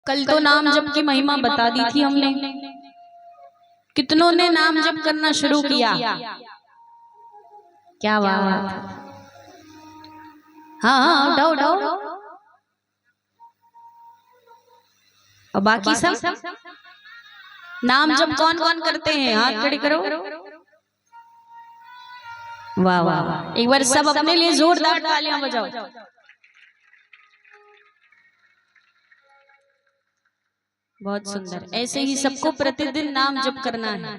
कल तो नाम जप की महिमा बता दी थी हमने। कितनों ने नाम जप करना शुरू किया? क्या बात। हाँ हाँ, उठाओ उठाओ। और बाकी सब नाम जप कौन कौन करते हैं? हाथ खड़े करो। वाह वाह वाह, एक बार सब अपने लिए जोरदार तालियां बजाओ। बहुत सुंदर। ऐसे ही सबको प्रतिदिन नाम जप करना है,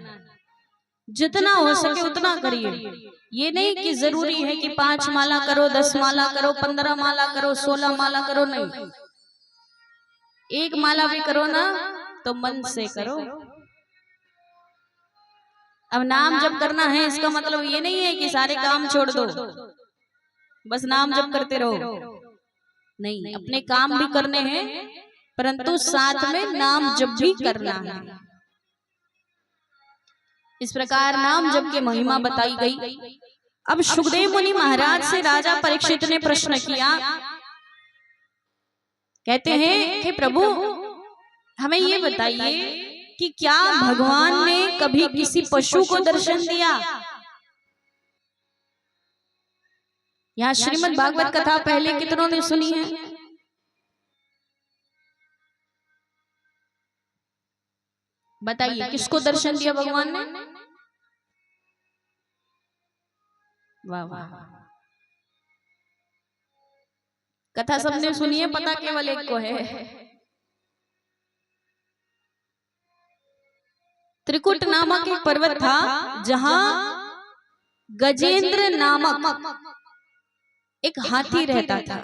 जितना हो सके उतना करिए। ये नहीं कि जरूरी है कि 5 माला करो, 10 माला करो, 15 माला करो, 16 माला करो, नहीं। एक माला भी करो ना तो मन से करो। अब नाम जप करना है इसका मतलब ये नहीं है कि सारे काम छोड़ दो, बस नाम जप करते रहो। नहीं, अपने काम भी करने हैं परंतु साथ में नाम जप भी करना है। इस प्रकार नाम जप की महिमा बताई गई। अब सुखदेव मुनि महाराज से राजा परीक्षित ने प्रश्न किया। कहते हैं कि प्रभु हमें ये बताइए कि क्या भगवान ने कभी किसी पशु को दर्शन दिया? यहाँ श्रीमद् भागवत कथा पहले कितनों ने सुनी है? बताइए किसको दर्शन दिया भगवान ने? वाह वाह, कथा सबने सुनी है, पता केवल एक को है। त्रिकुट नामक एक पर्वत था जहां गजेंद्र नामक एक हाथी रहता था।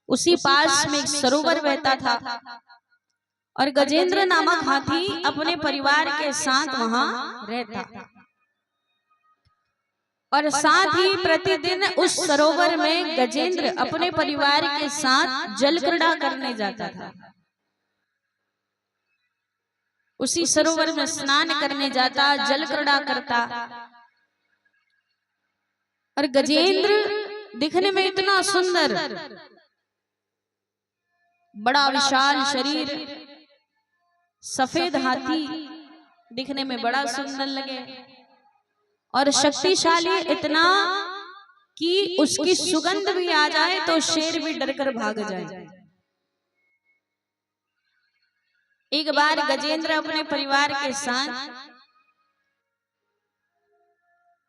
उसी पास में एक सरोवर बहता था और गजेंद्र नामक हाथी अपने परिवार के साथ वहां रहता और साथ ही प्रतिदिन उस सरोवर में गजेंद्र अपने परिवार के साथ जल क्रीड़ा करने जाता था। उसी सरोवर में स्नान करने जाता, जल क्रीड़ा करता। और गजेंद्र दिखने में इतना सुंदर, बड़ा विशाल शरीर, सफेद हाथी दिखने में बड़ा सुंदर लगे और शक्तिशाली इतना कि उसकी सुगंध भी आ जाए तो शेर भी डरकर भाग जाए। एक बार गजेंद्र अपने परिवार के साथ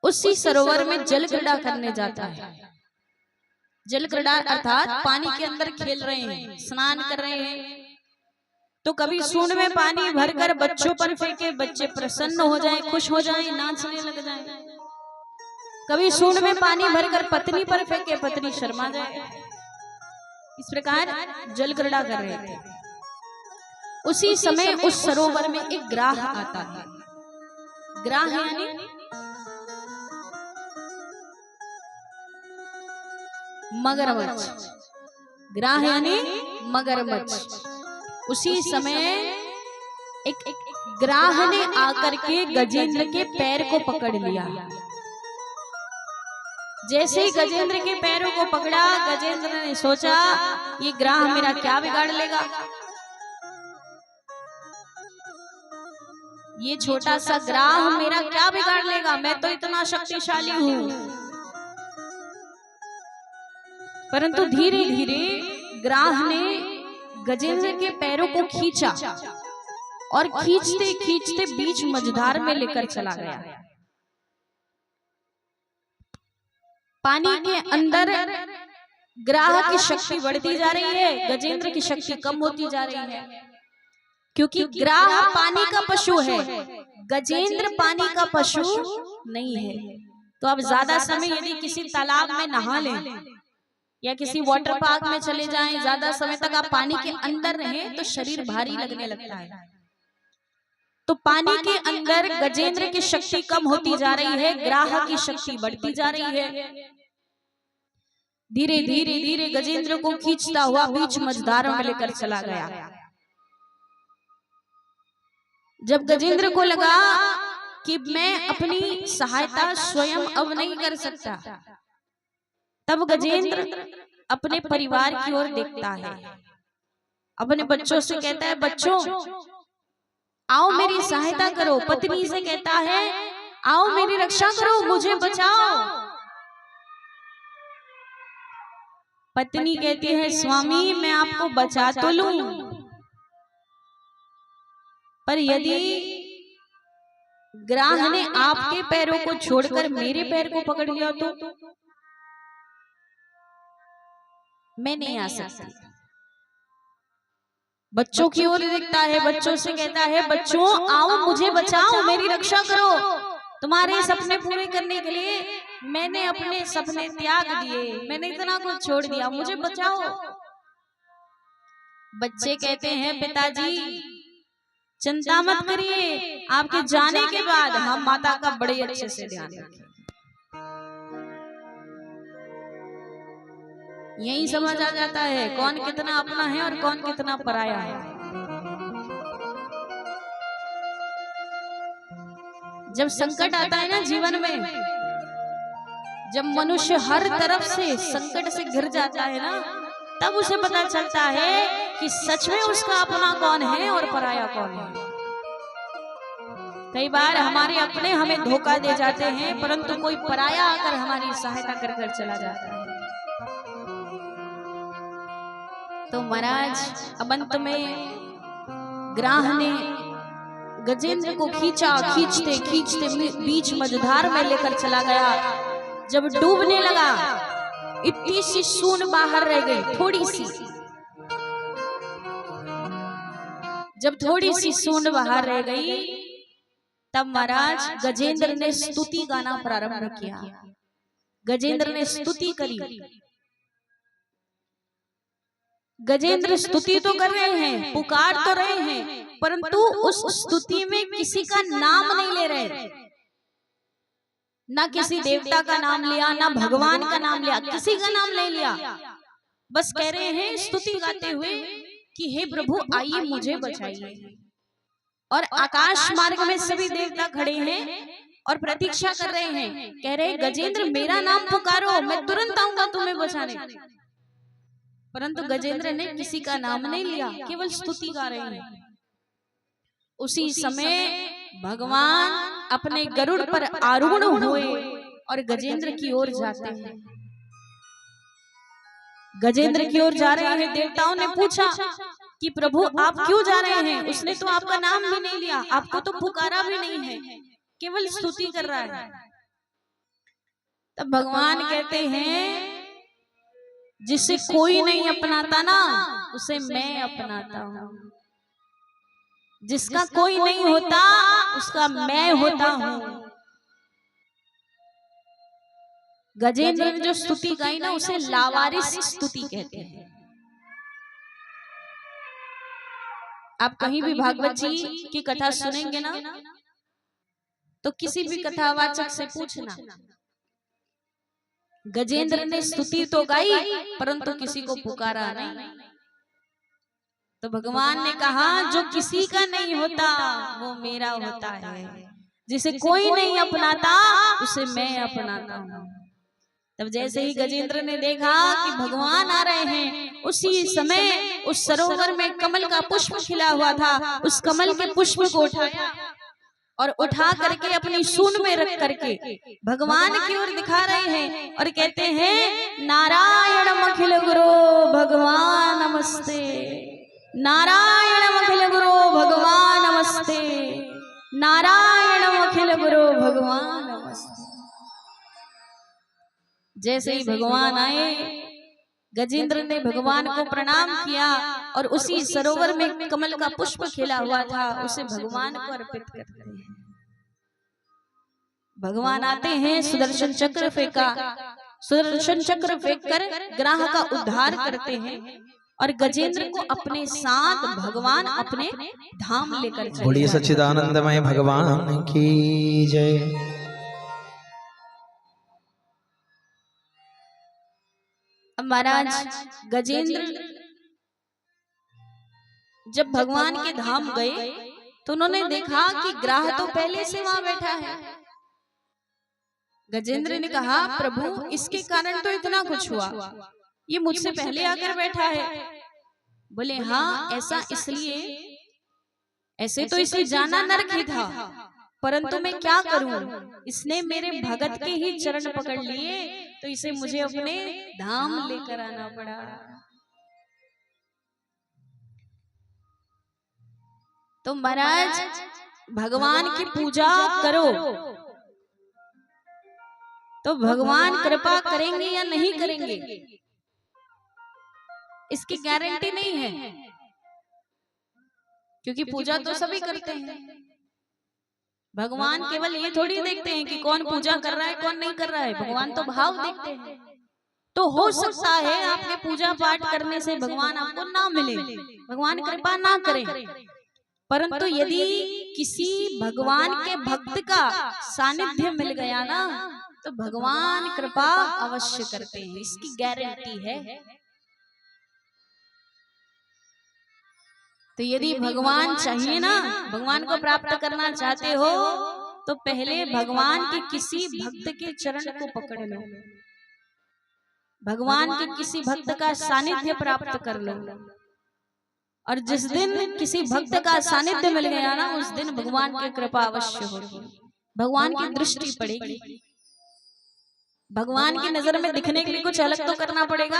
उसी सरोवर में जल क्रीड़ा करने जाता है। जल क्रीड़ा अर्थात पानी के अंदर खेल रहे हैं, स्नान कर रहे हैं। तो कभी सूंड में पानी भरकर बच्चों पर फेंके, बच्चे प्रसन्न हो जाएं, खुश हो जाएं, नाचने लग जाएं। कभी सूंड में पानी भरकर पत्नी पर फेंके, पत्नी शर्मा जाए। इस प्रकार जल क्रीड़ा कर रहे थे। उसी समय उस सरोवर में एक ग्राह आता है। ग्राह यानी मगरमच्छ। ग्राह यानी मगरमच्छ। उसी समय एक ग्राह ने आकर के गजेंद्र के पैर को पकड़ लिया। जैसे ही गजेंद्र के पैरों को पकड़ा, गजेंद्र ने सोचा ये ग्राह मेरा क्या बिगाड़ लेगा, ये छोटा सा ग्राह मेरा क्या बिगाड़ लेगा, मैं तो इतना शक्तिशाली हूं। परंतु धीरे धीरे ग्राह ने गजेंद्र के पैरों को खींचा और खींचते खींचते बीच मझधार में लेकर चला गया। पानी के अंदर ग्राह की शक्ति बढ़ती जा रही है, गजेंद्र की शक्ति कम होती जा रही है। क्योंकि ग्राह पानी का पशु है, गजेंद्र पानी का पशु नहीं है। तो अब ज्यादा समय यदि किसी तालाब में नहा लें या किसी वाटर पार्क में चले जाएं, ज्यादा समय तक आप पानी के अंदर रहें तो शरीर भारी लगने लगता है। तो पानी के अंदर गजेंद्र की शक्ति कम होती जा रही है, ग्राह की शक्ति बढ़ती जा रही है। धीरे धीरे धीरे गजेंद्र को खींचता हुआ बीच मझधारों में लेकर चला गया। जब गजेंद्र को लगा कि मैं अपनी सहायता स्वयं अब नहीं कर सकता, तब गजेंद्र अपने परिवार की ओर देखता है अपने बच्चों से कहता है, बच्चों आओ मेरी सहायता करो। पत्नी से कहता है, आओ मेरी रक्षा करो, मुझे बचाओ। पत्नी कहती है, स्वामी मैं आपको बचा तो लूं, पर यदि ग्राह ने आपके पैरों को छोड़कर मेरे पैर को पकड़ लिया तो मैं नहीं आ सकती। बच्चों की ओर देखता है, बच्चों से कहता है, बच्चों आओ मुझे बचाओ, मेरी रक्षा करो। तुम्हारे सपने पूरे करने के लिए मैंने अपने सपने त्याग दिए, मैंने इतना कुछ छोड़ दिया, मुझे बचाओ। बच्चे कहते हैं, पिताजी चिंता मत करिए, आपके जाने के बाद हम माता का बड़े अच्छे से ध्यान रखेंगे। यही समझ आ जाता है कौन कितना अपना है और कौन कितना पराया है। जब संकट आता है ना जीवन में, जब मनुष्य हर तरफ से संकट से घिर जाता है ना, तब उसे पता चलता है कि सच में उसका अपना कौन है और पराया कौन है। कई बार हमारे अपने हमें धोखा दे जाते हैं, परंतु कोई पराया आकर हमारी सहायता कर कर चला जाता है। तो महाराज अब अंत में ग्राह ने गजेंद्र को खींचा, खींचते खींचते बीच मझधार में लेकर चला गया। जब डूबने लगा, इतनी सी सून बाहर रह गई, थोड़ी सी। जब थोड़ी सी सून बाहर रह गई, तब महाराज गजेंद्र ने स्तुति गाना प्रारंभ किया। गजेंद्र ने स्तुति करी। गजेंद्र स्तुति तो कर रहे हैं, पुकार तो रहे हैं, परंतु उस स्तुति में किसी का नाम नहीं ले रहे। ना किसी देवता का नाम लिया, ना भगवान का नाम लिया, किसी का नाम नहीं लिया। बस कह रहे हैं स्तुति गाते हुए कि हे प्रभु आइए मुझे बचाइए। और आकाश मार्ग में सभी देवता खड़े हैं और प्रतीक्षा कर रहे हैं, कह रहे गजेंद्र मेरा नाम पुकारो, मैं तुरंत आऊंगा तुम्हें बचाने। परंतु गजेंद्र ने किसी का नाम नहीं लिया, केवल स्तुति गा रहे हैं। उसी समय भगवान अपने गरुड़ पर आरूढ़ हुए और गजेंद्र की ओर जाते हैं। गजेंद्र की ओर जा रहे हैं। देवताओं ने पूछा कि प्रभु आप क्यों जा रहे हैं? उसने तो आपका नाम भी नहीं लिया, आपको तो पुकारा भी नहीं है, केवल स्तुति कर रहा है। तब भगवान कहते हैं जिसे कोई नहीं अपनाता ना, उसे मैं अपनाता हूँ। जिसका कोई नहीं होता उसका मैं होता हूँ। गजेंद्र ने जो स्तुति गाई ना, उसे लावारिस स्तुति कहते हैं। आप कहीं भी भागवत जी की कथा सुनेंगे ना, तो किसी भी कथावाचक से पूछना, गजेंद्र ने स्तुति तो गाई परंतु किसी को पुकारा नहीं। तो भगवान ने कहा जो किसी का नहीं होता वो मेरा होता है, जिसे कोई नहीं अपनाता उसे मैं अपनाता हूँ। तब जैसे ही गजेंद्र ने देखा कि भगवान आ रहे हैं, उसी समय उस सरोवर में कमल का पुष्प खिला हुआ था। उस कमल के पुष्प को उठाया और उठा करके अपनी सूंड में रख करके भगवान की ओर दिखा रहे हैं और कहते हैं नारायण अखिल गुरु भगवान नमस्ते, नारायण अखिल गुरु भगवान नमस्ते, नारायण अखिल गुरु भगवान नमस्ते। जैसे ही भगवान आए, गजेंद्र ने भगवान को प्रणाम किया और उसी सरोवर में कमल का पुष्प खिला हुआ था, उसे भगवान को अर्पित करते हैं। भगवान आते हैं, सुदर्शन चक्र फेंका, सुदर्शन चक्र फेंक कर ग्राह का उद्धार करते हैं और गजेंद्र को अपने साथ भगवान अपने धाम लेकर चले। बोलिए सच्चिदानंदमय भगवान की जय। महाराज गजेंद्र जब भगवान के धाम गए तो उन्होंने देखा कि ग्राह तो पहले से वहां बैठा है। गजेंद्र ने कहा प्रभु इसके कारण तो इतना कुछ हुआ, ये मुझसे पहले आकर बैठा है, बोले हाँ ऐसा इसलिए, ऐसे तो इसे जाना नरक ही था, परंतु मैं क्या करूं, इसने मेरे भगत के ही चरण पकड़ लिए तो इसे मुझे अपने धाम लेकर आना पड़ा। तो महाराज भगवान की पूजा करो तो भगवान कृपा करेंगे या नहीं करेंगे इसकी गारंटी नहीं है, क्योंकि पूजा तो सभी करते हैं। भगवान केवल ये थोड़ी देखते हैं कि कौन पूजा कर रहा है कौन नहीं कर रहा है, भगवान तो भाव देखते हैं। तो हो सकता है आपके पूजा पाठ करने से भगवान आपको ना मिले, भगवान कृपा ना करें, परंतु यदि किसी भगवान के भक्त का सानिध्य मिल गया ना तो भगवान कृपा अवश्य करते हैं, इसकी गारंटी है। तो यदि भगवान चाहिए ना, भगवान को प्राप्त करना चाहते हो तो पहले भगवान के किसी भक्त के चरण को पकड़ लो, भगवान के किसी भक्त का सानिध्य प्राप्त कर लो, और जिस दिन किसी भक्त का सानिध्य मिल गया ना उस दिन भगवान की कृपा अवश्य होगी, भगवान की दृष्टि पड़ेगी। भगवान की नजर में दिखने के लिए कुछ अलग तो करना पड़ेगा,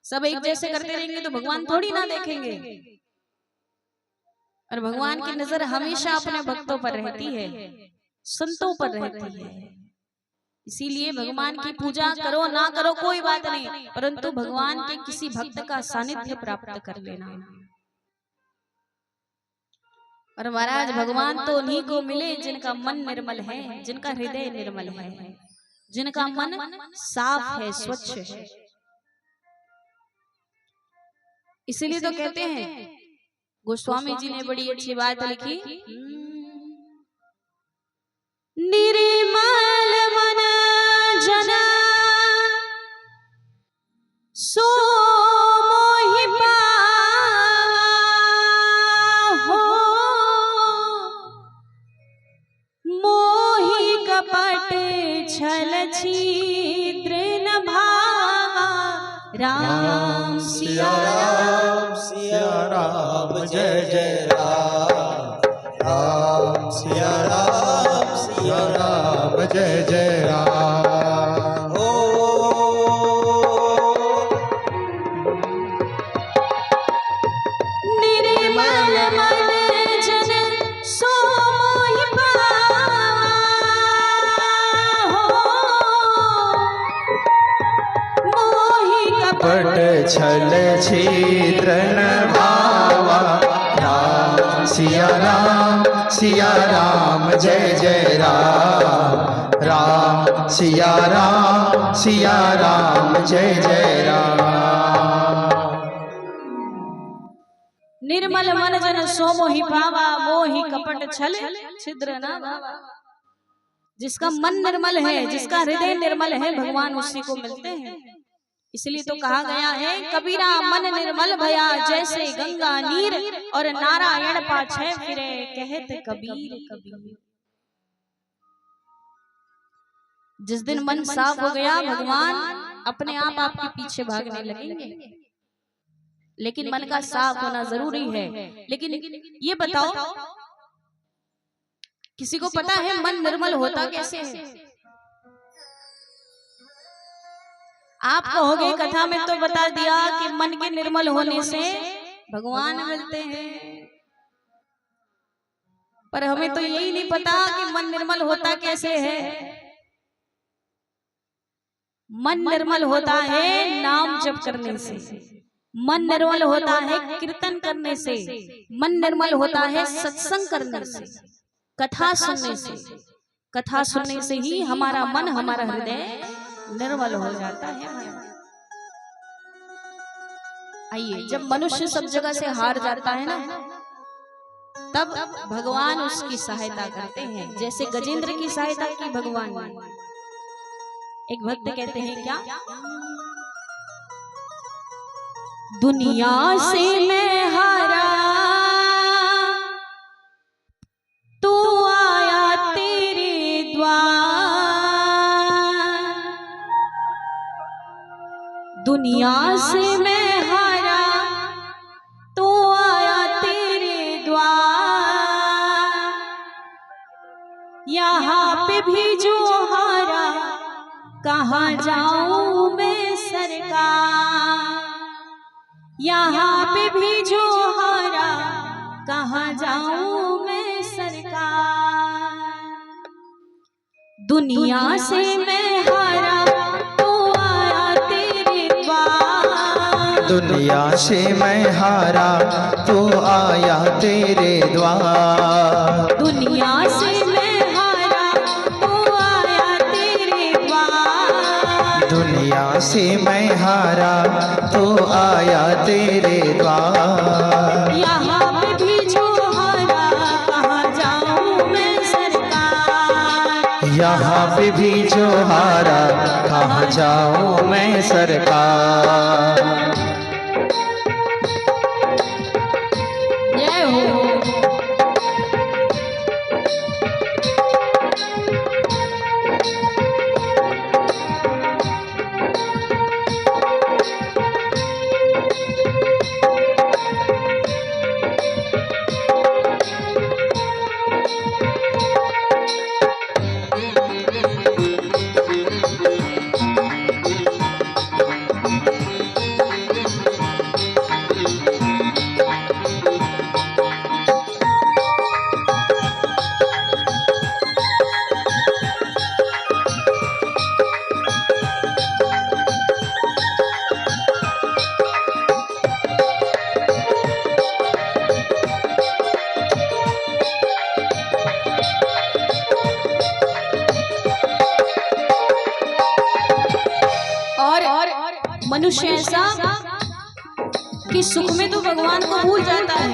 सब एक जैसे करते रहेंगे तो भगवान थोड़ी ना देखेंगे। और भगवान की नजर हमेशा अपने भक्तों पर रहती है, संतों पर रहती है, इसीलिए भगवान की पूजा करो ना करो कोई बात नहीं, परंतु भगवान के किसी भक्त का सानिध्य प्राप्त कर लेना। और महाराज भगवान तो उन्हीं को मिले जिनका मन निर्मल है, जिनका हृदय निर्मल है, जिनका मन साफ है, स्वच्छ है। इसीलिए तो कहते हैं, गोस्वामी जी ने बड़ी अच्छी बात लिखी, निर्मल मन जन सो मोहि पावा हो, मोहि कपट छल छिद्र न भावा। राम सिया राम सिया राम जय जय राम, राम सिया राम जय जय राम। निर्मल मन जन सो मोहि पावा हो, मोहि कपट छल छिद्र न भावा। राम सिया राम जय जय राम, राम सिया राम जय जय राम। निर्मल मन जन सो मोहि पावा, मोहि कपट छल छिद्र न भावा। जिसका मन निर्मल है, जिसका हृदय निर्मल है, भगवान उसी को मिलते हैं। इसलिए तो कहा गया है, कबीरा मन निर्मल भया जैसे गंगा नीर, और नारायण पाछे फिरे कहत कबीर कबीर। जिस दिन मन साफ हो गया भगवान अपने आप आपके पीछे भागने लगेंगे, लेकिन मन का साफ होना जरूरी है। लेकिन ये बताओ, किसी को पता है मन निर्मल होता कैसे है? आप कहोगे कथा में तो बता दिया कि मन के निर्मल होने से भगवान मिलते हैं, पर हमें तो यही नहीं पता कि मन निर्मल होता कैसे है। मन निर्मल होता है नाम जप करने से, मन निर्मल होता है कीर्तन करने से, मन निर्मल होता है सत्संग करने से, कथा सुनने से। कथा सुनने से ही हमारा मन, हमारा हृदय निर्मल हो जाता है। आइए, जब मनुष्य सब जगह से हार जाता है ना, तब भगवान उसकी सहायता करते हैं। जैसे गजेंद्र की सहायता की भगवान ने। एक भक्त कहते हैं क्या, दुनिया से मैं हारा तू आया तेरे द्वार, दुनिया से मैं हारा पे भी जो हारा कहाँ जाऊं मैं सरकार, यहाँ पे भी जो हारा कहाँ जाऊं मैं सरकार। दुनिया से मैं हारा तो आया तेरे द्वार, दुनिया से मैं हारा तो आया तेरे द्वार, दुनिया से मैं हारा तो आया तेरे द्वार, दुनिया से मैं हारा तो आया तेरे द्वार। यहाँ पे भी जो हारा कहाँ जाऊं मैं सरकार, यहाँ पे भी जो हारा कहाँ जाऊं मैं सरकार। जय हो। मनुष्य ऐसा कि सुख में तो भगवान को भूल जाता है,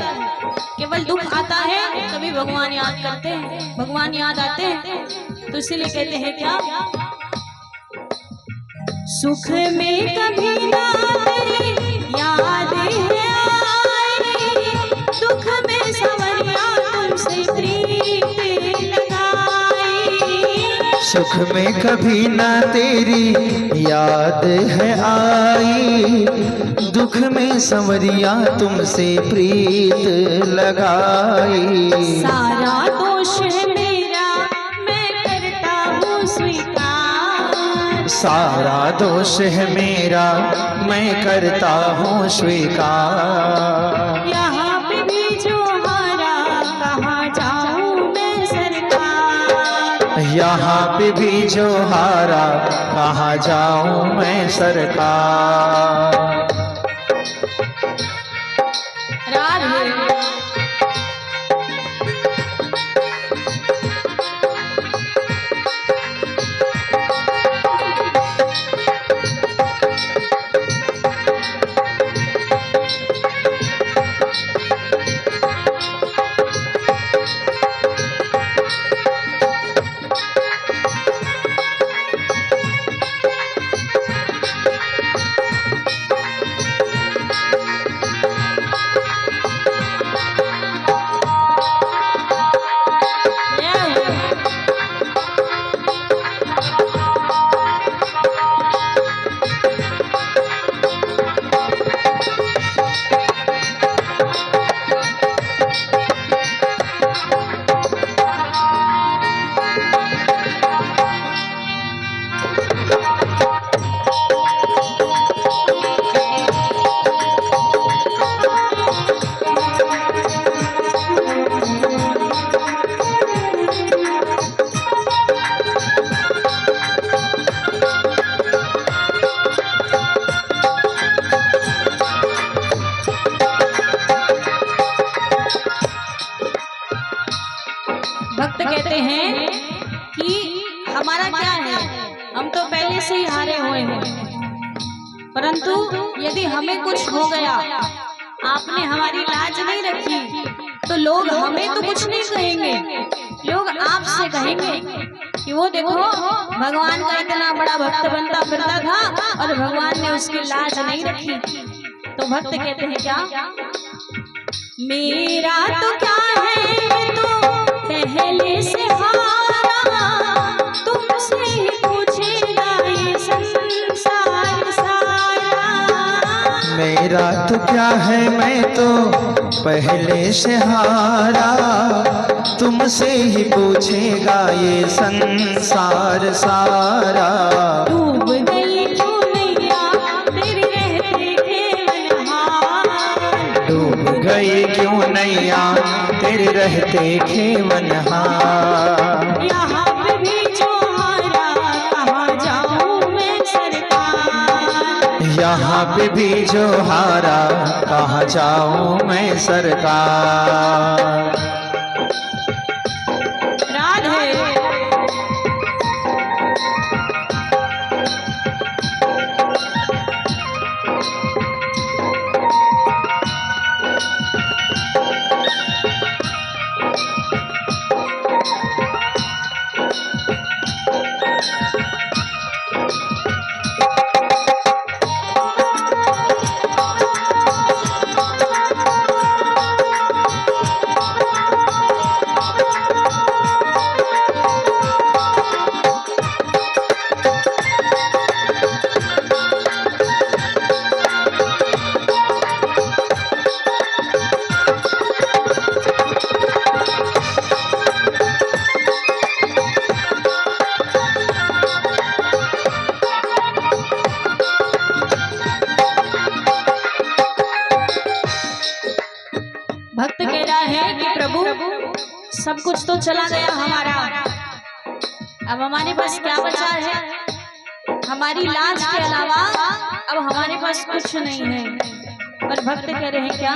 केवल दुख आता है तभी भगवान याद करते हैं, भगवान याद आते हैं। तो इसीलिए कहते हैं क्या, सुख में कभी ना तेरी याद है आई, दुख में संवरिया तुमसे प्रीत लगाई, सुख में कभी ना तेरी याद है आई, दुख में संवरिया तुमसे प्रीत लगाई। सारा दोष है मेरा मैं करता हूँ स्वीकार, सारा दोष है मेरा मैं करता हूँ स्वीकार। यहाँ पे भी जो हारा कहाँ जाऊँ मैं सरकार, यहाँ पे भी जो हारा कहाँ जाऊँ मैं सरकार। राधे। भक्त कहते हैं कि हमारा क्या है, हम तो पहले से ही हारे हुए हैं, परंतु यदि हमें कुछ हो गया, आपने हमारी लाज नहीं रखी, तो लोग हमें तो कुछ नहीं कहेंगे, लोग आपसे कहेंगे कि वो देखो भगवान का इतना बड़ा भक्त बनता फिरता था और भगवान ने उसकी लाज नहीं रखी। तो भक्त कहते हैं क्या, मेरा तो क्या है मैं तो पहले से हारा, तुमसे ही पूछेगा ये संसार सारा, मेरा तो क्या है, मैं तो पहले से हारा, तुमसे ही पूछेगा ये संसार सारा। डूब गई क्यों नैया तेरे रहते खेवनहार, डूब गई क्यों नैया तेरे रहते खेवनहार। यहाँ पे भी जो हारा कहाँ जाऊँ मैं सरकार, यहाँ पे भी जो हारा कहाँ जाऊँ मैं सरकार। राधे भक्त कह रहा है कि प्रभु सब कुछ तो चला गया हमारा, अब हमारे पास क्या बचा है, हमारी लाज के अलावा अब हमारे पास कुछ नहीं है। पर भक्त कह रहे हैं क्या,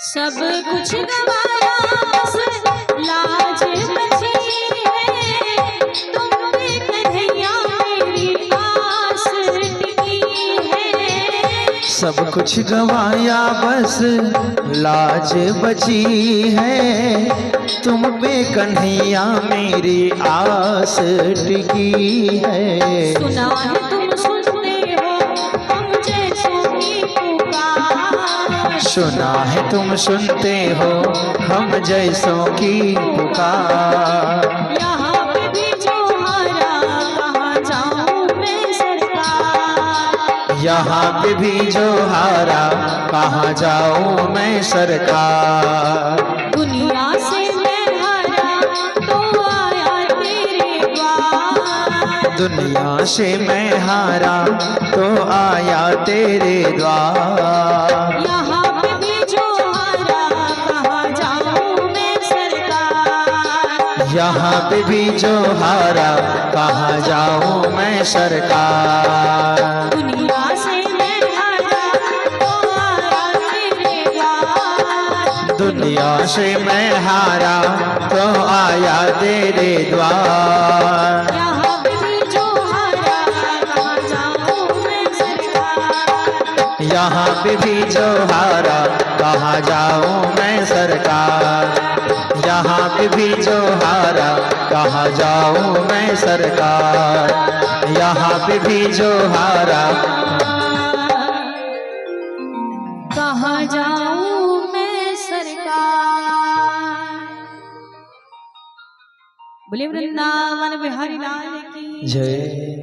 सब कुछ गवाया बस लाज बची है, तुम पे कन्हैया मेरी आस टिकी है। सब कुछ गवाया बस लाज बची है, तुम पे कन्हैया मेरी आस टिकी है। सुना है तुम सुनते हो हम जैसों की पुकार, सुना है तुम सुनते हो हम जैसों की पुकार। यहाँ पे भी जो हारा कहाँ जाऊँ मैं सरकार, यहाँ पे भी जो हारा कहाँ जाऊँ मैं सरकार। दुनिया से मैं हारा तो आया तेरे द्वार, दुनिया से मैं हारा तो आया तेरे द्वार। यहाँ पे भी जो हारा कहाँ जाऊँ मैं सरकार, यहाँ पे भी जो हारा कहाँ जाऊँ मैं सरकार। दुनिया से मैं हारा तो आया तेरे द्वार, दुनिया से मैं हारा तो आया तेरे द्वार। यहाँ पे भी जो हारा कहाँ जाऊँ मैं सरकार, यहाँ पे भी जो हारा कहाँ जाऊँ मैं सरकार। यहाँ पे भी जो हारा कहाँ जाऊँ मैं सरकार। यहाँ पे भी जो हारा कहाँ जाऊँ मैं सरकार। बोले वृंदावन बिहारी लाल की जय।